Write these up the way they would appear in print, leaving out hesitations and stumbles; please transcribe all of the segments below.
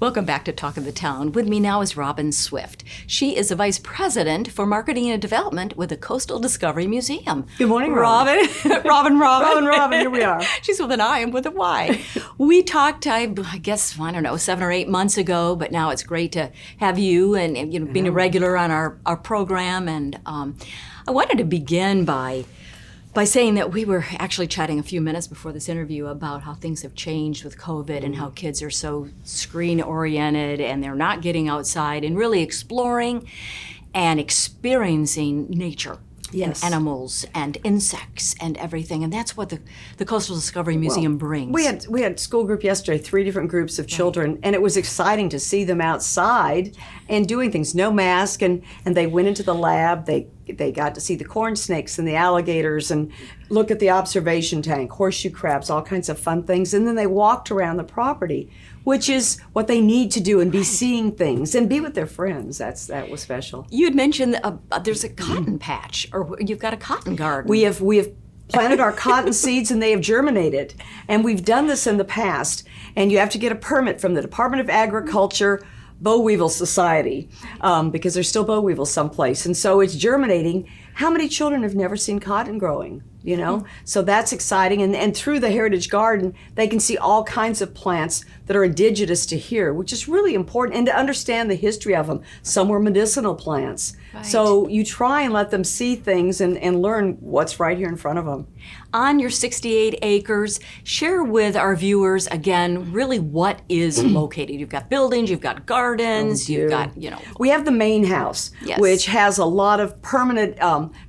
Welcome back to Talk of the Town. With me now is Robyn Swift. She is a Vice President for Marketing and Development with the Coastal Discovery Museum. Good morning, Robyn. Robyn, here we are. She's with an I, I'm with a Y. We talked, I guess, 7 or 8 months ago, but now it's great to have you and being a regular on our program. And I wanted to begin by saying that we were actually chatting a few minutes before this interview about how things have changed with COVID and how kids are so screen-oriented and they're not getting outside and really exploring and experiencing nature. Yes. And animals and insects and everything, and that's what the Coastal Discovery Museum brings. We had school group yesterday, 3 different groups of children, and it was exciting to see them outside and doing things. No mask, and they went into the lab. They got to see the corn snakes and the alligators and look at the observation tank, horseshoe crabs, all kinds of fun things. And then they walked around the property, which is what they need to do, and be seeing things and be with their friends. That was special. You had mentioned there's a cotton patch, or you've got a cotton garden. We have planted our cotton seeds and they have germinated. And we've done this in the past. And you have to get a permit from the Department of Agriculture, Boll Weevil Society, because there's still boll weevils someplace. And so it's germinating. How many children have never seen cotton growing? So that's exciting. And through the Heritage Garden, they can see all kinds of plants that are indigenous to here, which is really important, and to understand the history of them. Some were medicinal plants. Right. So you try and let them see things and learn what's right here in front of them. On your 68 acres, share with our viewers, again, really what is located. You've got buildings, you've got gardens, you've got, We have the main house, yes, which has a lot of permanent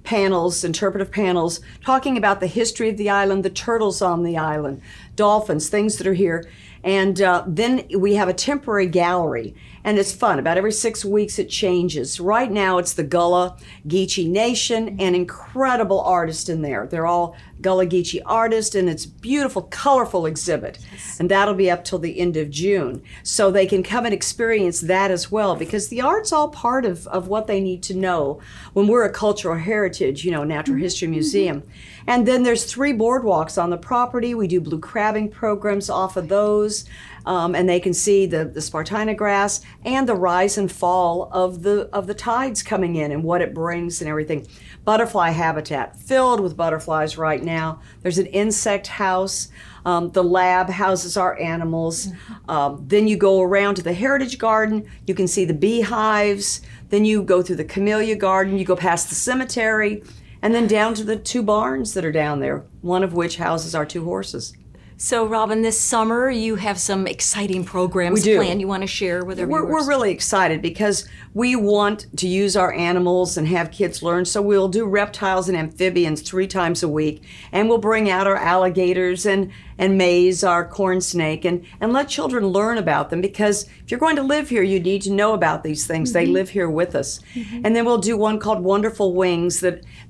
panels, interpretive panels, talking about the history of the island, the turtles on the island, dolphins, things that are here. And then we have a temporary gallery, and it's fun. About every 6 weeks it changes. Right now it's the Gullah Geechee Nation, and incredible artists in there. They're all Gullah Geechee artists, and it's a beautiful, colorful exhibit. Yes. And that'll be up till the end of June. So they can come and experience that as well, because the art's all part of what they need to know when we're a cultural heritage, natural history museum. And then there's 3 boardwalks on the property. We do blue crabbing programs off of those. And they can see the Spartina grass and the rise and fall of the tides coming in and what it brings and everything. Butterfly habitat filled with butterflies right now. There's an insect house. The lab houses our animals. Then you go around to the Heritage Garden. You can see the beehives. Then you go through the Camellia Garden. You go past the cemetery, and then down to the 2 barns that are down there, one of which houses our 2 horses. So, Robyn, this summer you have some exciting programs planned you want to share with our viewers? We're really excited because we want to use our animals and have kids learn. So we'll do reptiles and amphibians 3 times a week, and we'll bring out our alligators and maize, our corn snake, and let children learn about them, because if you're going to live here, you need to know about these things. They live here with us. And then we'll do one called Wonderful Wings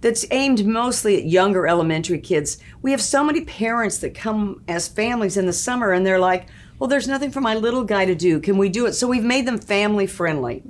that's aimed mostly at younger elementary kids. We have so many parents that come as families in the summer, and they're like, well, there's nothing for my little guy to do. Can we do it? So we've made them family friendly.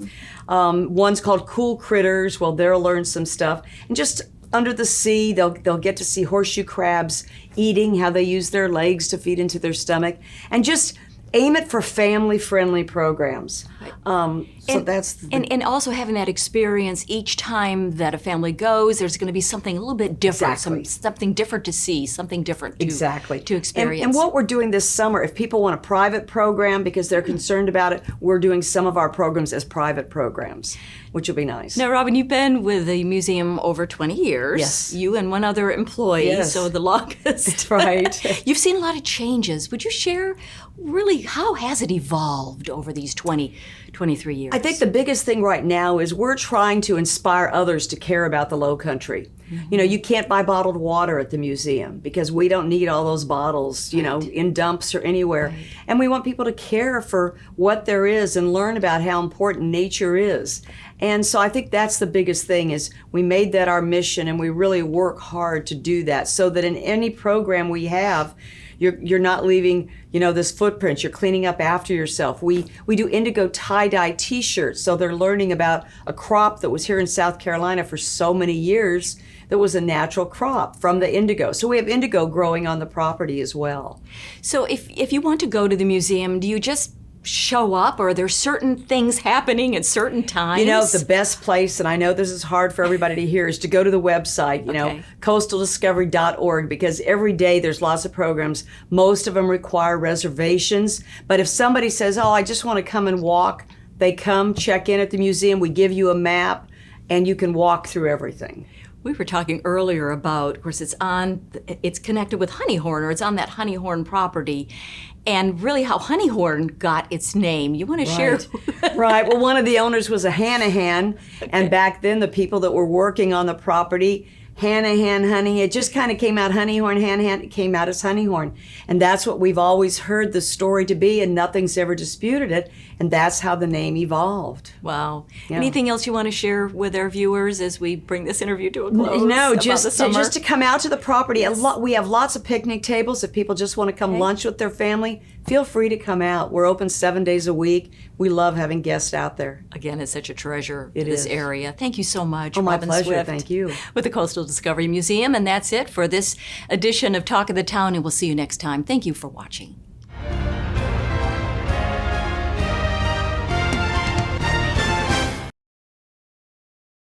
One's called Cool Critters. Well, they'll learn some stuff. And just under the sea, they'll get to see horseshoe crabs eating, how they use their legs to feed into their stomach, and just aim it for family-friendly programs. And also having that experience each time that a family goes, there's going to be something a little bit different, something different to see, something different to experience. And what we're doing this summer, if people want a private program because they're concerned about it, we're doing some of our programs as private programs, which will be nice. Now, Robyn, you've been with the museum over 20 years. Yes. You and one other employee, so the longest. That's right. You've seen a lot of changes. Would you share, really, how has it evolved over these 23 years? I think the biggest thing right now is we're trying to inspire others to care about the Lowcountry. You can't buy bottled water at the museum because we don't need all those bottles, in dumps or anywhere. Right. And we want people to care for what there is and learn about how important nature is. And so I think that's the biggest thing, is we made that our mission, and we really work hard to do that, so that in any program we have, you're not leaving, this footprint. You're cleaning up after yourself. We do indigo tie-dye T-shirts, so they're learning about a crop that was here in South Carolina for so many years that was a natural crop from the indigo. So we have indigo growing on the property as well. So if you want to go to the museum, do you just show up, or are there certain things happening at certain times? You know, the best place, and I know this is hard for everybody to hear, is to go to the website, you know, coastaldiscovery.org, because every day there's lots of programs. Most of them require reservations. But if somebody says, oh, I just want to come and walk, they come, check in at the museum, we give you a map, and you can walk through everything. We were talking earlier about, of course, it's connected with Honeyhorn, or it's on that Honeyhorn property, and really how Honeyhorn got its name. You want to share? Right. Well, one of the owners was a Hanahan, and back then the people that were working on the property, Hanahan, honey, it just kind of came out Honeyhorn, Hanahan, it came out as Honeyhorn. And that's what we've always heard the story to be, and nothing's ever disputed it, and that's how the name evolved. Wow. Yeah. Anything else you want to share with our viewers as we bring this interview to a close? No, just to come out to the property. Yes. We have lots of picnic tables. If people just want to come lunch with their family, feel free to come out. We're open 7 days a week. We love having guests out there. Again, it's such a treasure to this area. Thank you so much, my Robyn pleasure. Swift, Thank you. with the Coastal Discovery Museum. And that's it for this edition of Talk of the Town, and we'll see you next time. Thank you for watching.